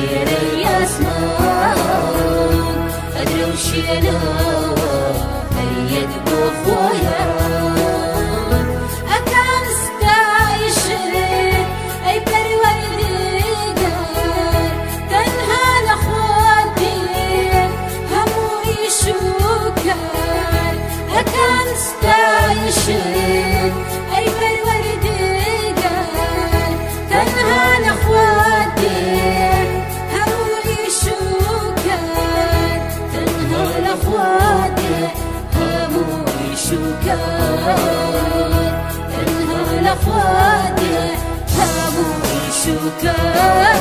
ليري اسمان ادري وشينا هيد بخويا اكان استايشري اي بروديدار تنها لاخواتي همو يشوكار اكان استايشري اي بروديدار تنها لاخواتي همو يشوكار تنها لاخواتي همو يشوكار تنها لاخواتي همو يشوكار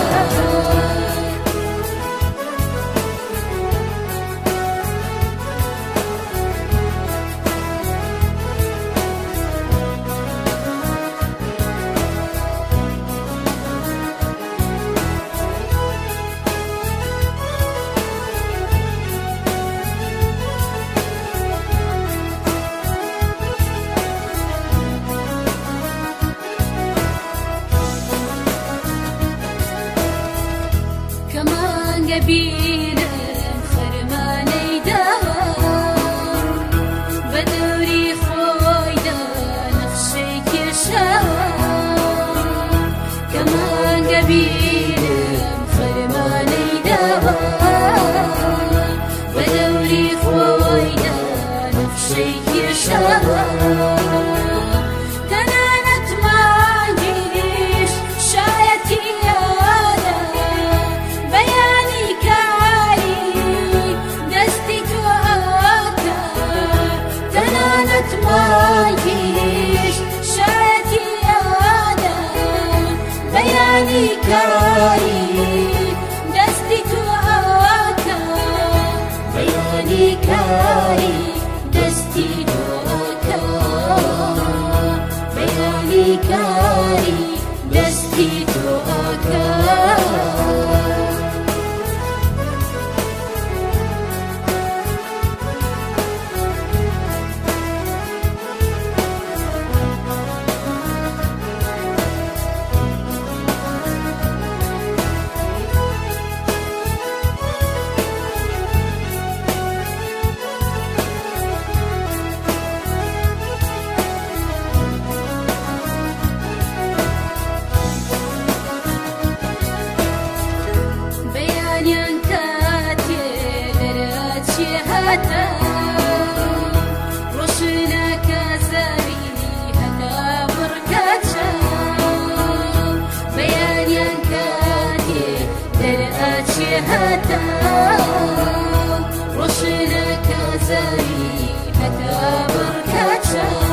قبيلة خرماني دار بدوري خويدا نخشيك شار كمان قبيلة خرماني دار بدوري خويدا نخشيك شار مايش شاتي آدم بياني كاري دستي تواكا بياني كاري دستي تواكا بياني كاري دستي تواكا روشنا كزاري هدا بركاتشا بيان ينكاتي درقاتشي هدا روشنا كزاري هدا بركاتشا